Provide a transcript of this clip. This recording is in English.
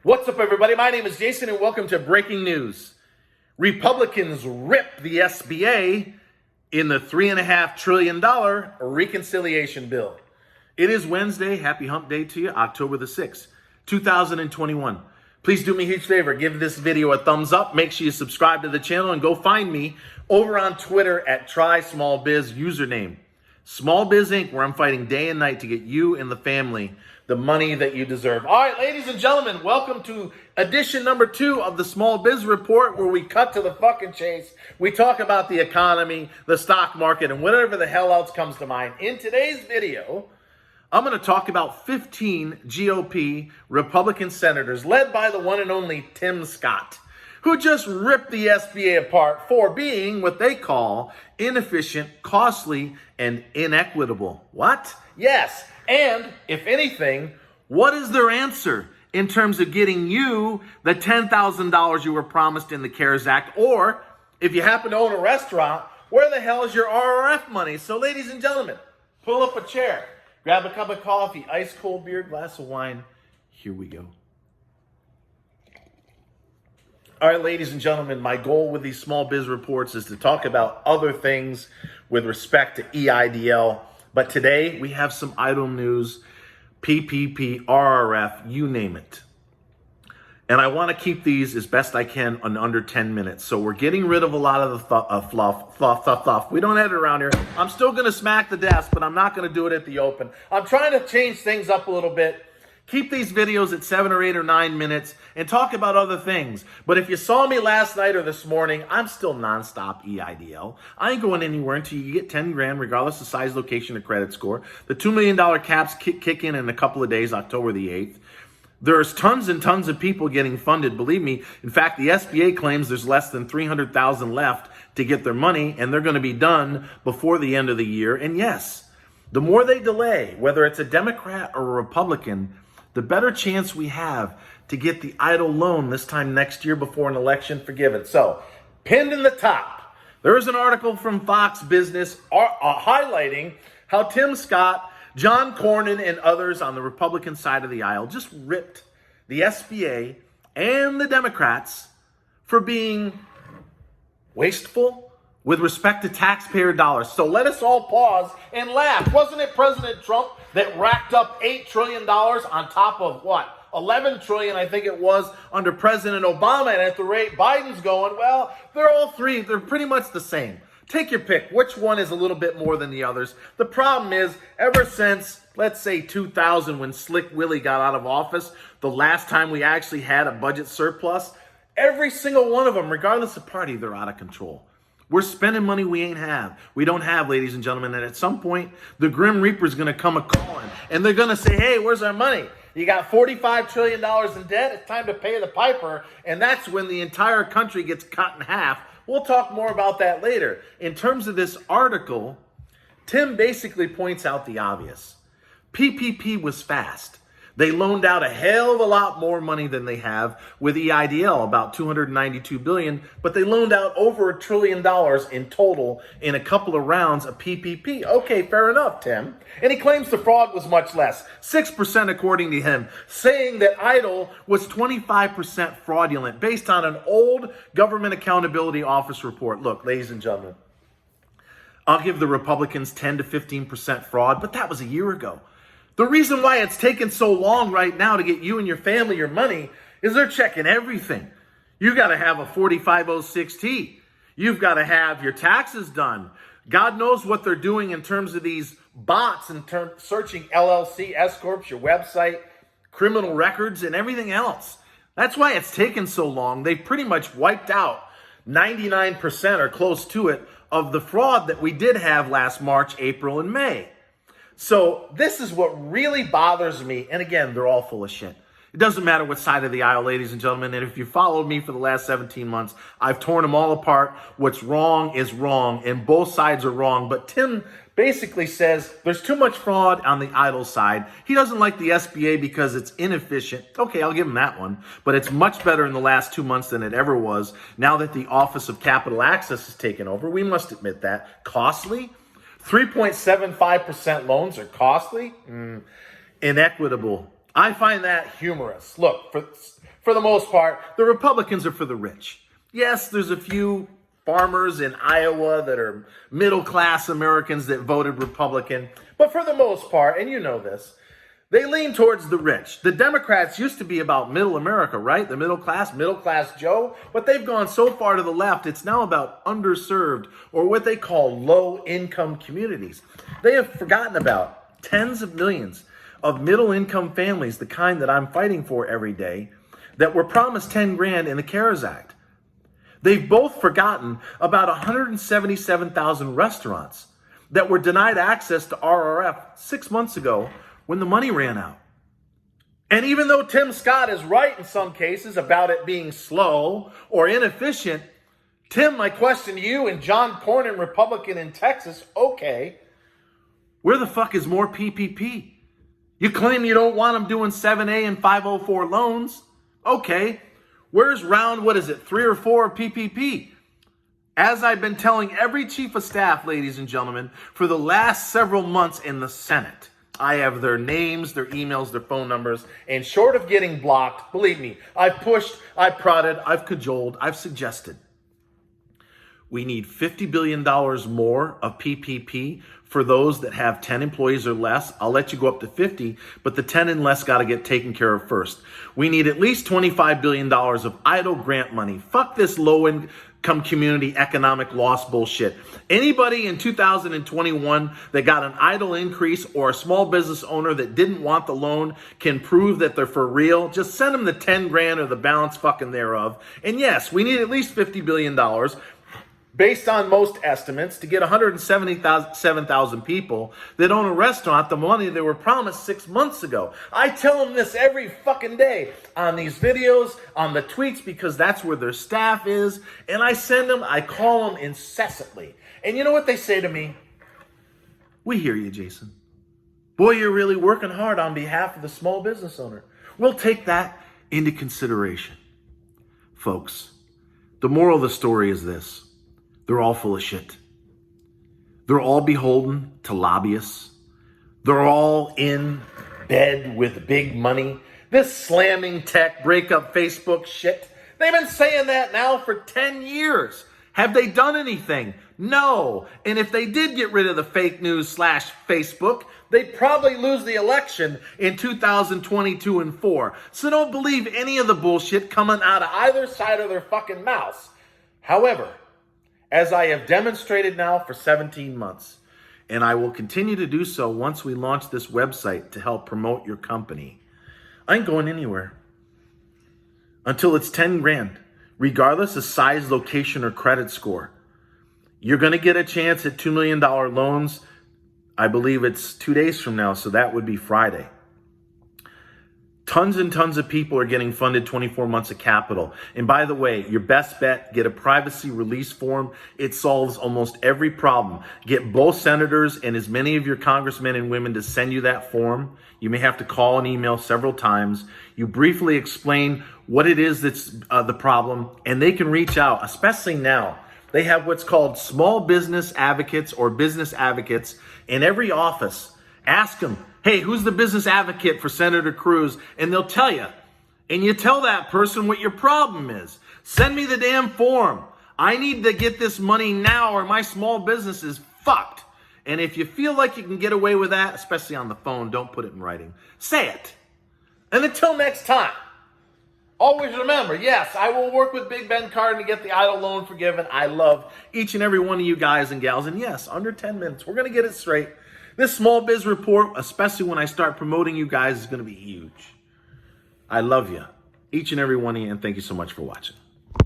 What's up, everybody? My name is Jason, and welcome to Breaking News. Republicans rip the SBA in the $3.5 trillion reconciliation bill. It is Wednesday. Happy hump day to you, October the 6th, 2021. Please do me a huge favor. Give this video a thumbs up. Make sure you subscribe to the channel and go find me over on Twitter at TrySmallBiz, username SmallBiz Inc., where I'm fighting day and night to get you and the family the money that you deserve. All right, ladies and gentlemen, welcome to edition number 2 of the Small Biz Report, where we cut to the fucking chase. We talk about the economy, the stock market, and whatever the hell else comes to mind. In today's video, I'm going to talk about 15 GOP Republican senators, led by the one and only Tim Scott, who just ripped the SBA apart for being what they call inefficient, costly, and inequitable. What? Yes. And if anything, what is their answer in terms of getting you the $10,000 you were promised in the CARES Act? Or if you happen to own a restaurant, where the hell is your RRF money? So ladies and gentlemen, pull up a chair, grab a cup of coffee, ice cold beer, glass of wine. Here we go. All right, ladies and gentlemen, my goal with these small biz reports is to talk about other things with respect to EIDL. But today we have some idle news, PPP, RRF, you name it. And I want to keep these as best I can in under 10 minutes. So we're getting rid of a lot of the fluff. We don't edit around here. I'm still going to smack the desk, but I'm not going to do it at the open. I'm trying to change things up a little bit. Keep these videos at 7 or 8 or 9 minutes and talk about other things. But if you saw me last night or this morning, I'm still nonstop EIDL. I ain't going anywhere until you get 10 grand, regardless of size, location, or credit score. The $2 million caps kick in a couple of days, October the 8th. There's tons and tons of people getting funded, believe me. In fact, the SBA claims there's less than 300,000 left to get their money, and they're going to be done before the end of the year. And yes, the more they delay, whether it's a Democrat or a Republican, the better chance we have to get the EIDL loan this time next year before an election forgiven. So, pinned in the top, there is an article from Fox Business highlighting how Tim Scott, John Cornyn, and others on the Republican side of the aisle just ripped the SBA and the Democrats for being wasteful with respect to taxpayer dollars. So let us all pause and laugh. Wasn't it President Trump that racked up $8 trillion on top of what? 11 trillion, I think it was, under President Obama. And at the rate Biden's going, well, they're all three. They're pretty much the same. Take your pick. Which one is a little bit more than the others? The problem is, ever since, let's say 2000, when Slick Willie got out of office, the last time we actually had a budget surplus, every single one of them, regardless of party, they're out of control. We're spending money we don't have, ladies and gentlemen. And at some point, the Grim Reaper is going to come a-calling. And they're going to say, hey, where's our money? You got $45 trillion in debt. It's time to pay the piper. And that's when the entire country gets cut in half. We'll talk more about that later. In terms of this article, Tim basically points out the obvious. PPP was fast. They loaned out a hell of a lot more money than they have with EIDL, about $292 billion, but they loaned out over $1 trillion in total in a couple of rounds of PPP. Okay, fair enough, Tim. And he claims the fraud was much less, 6% according to him, saying that EIDL was 25% fraudulent based on an old Government Accountability Office report. Look, ladies and gentlemen, I'll give the Republicans 10 to 15% fraud, but that was a year ago. The reason why it's taken so long right now to get you and your family your money is they're checking everything. You got to have a 4506T. You've got to have your taxes done. God knows what they're doing in terms of these bots, in terms searching LLC, S-corps, your website, criminal records, and everything else. That's why it's taken so long. They pretty much wiped out 99% or close to it of the fraud that we did have last March, April, and May. So this is what really bothers me. And again, they're all full of shit. It doesn't matter what side of the aisle, ladies and gentlemen. And if you followed me for the last 17 months, I've torn them all apart. What's wrong is wrong, and both sides are wrong. But Tim basically says there's too much fraud on the EIDL side. He doesn't like the SBA because it's inefficient. Okay, I'll give him that one. But it's much better in the last 2 months than it ever was. Now that the Office of Capital Access has taken over, we must admit that. Costly? 3.75% loans are costly? Inequitable. I find that humorous. Look, for the most part, the Republicans are for the rich. Yes, there's a few farmers in Iowa that are middle-class Americans that voted Republican. But for the most part, and you know this, they lean towards the rich. The Democrats used to be about middle America, right? The middle class Joe. But they've gone so far to the left, it's now about underserved or what they call low-income communities. They have forgotten about tens of millions of middle-income families, the kind that I'm fighting for every day, that were promised 10 grand in the CARES Act. They've both forgotten about 177,000 restaurants that were denied access to RRF 6 months ago when the money ran out. And even though Tim Scott is right in some cases about it being slow or inefficient, Tim, my question to you and John Cornyn, Republican in Texas, okay, where the fuck is more PPP? You claim you don't want them doing 7A and 504 loans. Okay, where's round, 3 or 4 of PPP? As I've been telling every chief of staff, ladies and gentlemen, for the last several months in the Senate, I have their names, their emails, their phone numbers, and short of getting blocked, believe me, I've pushed, I've prodded, I've cajoled, I've suggested. We need $50 billion more of PPP for those that have 10 employees or less. I'll let you go up to 50, but the 10 and less got to get taken care of first. We need at least $25 billion of EIDL grant money. Fuck this low-income community economic loss bullshit. Anybody in 2021 that got an EIDL increase or a small business owner that didn't want the loan can prove that they're for real, just send them the 10 grand or the balance fucking thereof. And yes, we need at least $50 billion based on most estimates, to get 177,000 people that own a restaurant the money they were promised 6 months ago. I tell them this every fucking day on these videos, on the tweets, because that's where their staff is. And I call them incessantly. And you know what they say to me? We hear you, Jason. Boy, you're really working hard on behalf of the small business owner. We'll take that into consideration. Folks, the moral of the story is this. They're all full of shit. They're all beholden to lobbyists. They're all in bed with big money. This slamming tech, breakup Facebook shit. They've been saying that now for 10 years. Have they done anything? No. And if they did get rid of the fake news / Facebook, they'd probably lose the election in 2022 and 4. So don't believe any of the bullshit coming out of either side of their fucking mouths. However, as I have demonstrated now for 17 months, and I will continue to do so once we launch this website to help promote your company, I ain't going anywhere until it's 10 grand, regardless of size, location, or credit score. You're going to get a chance at $2 million loans. I believe it's 2 days from now, so that would be Friday. Tons and tons of people are getting funded 24 months of capital. And by the way, your best bet, get a privacy release form. It solves almost every problem. Get both senators and as many of your congressmen and women to send you that form. You may have to call and email several times. You briefly explain what it is that's the problem, and they can reach out, especially now. They have what's called small business advocates or business advocates in every office. Ask them, hey, who's the business advocate for Senator Cruz? And they'll tell you. And you tell that person what your problem is. Send me the damn form. I need to get this money now or my small business is fucked. And if you feel like you can get away with that, especially on the phone, don't put it in writing. Say it. And until next time, always remember, yes, I will work with Big Ben Cardin to get the EIDL loan forgiven. I love each and every one of you guys and gals. And yes, under 10 minutes, we're going to get it straight. This small biz report, especially when I start promoting you guys, is going to be huge. I love you, each and every one of you, and thank you so much for watching.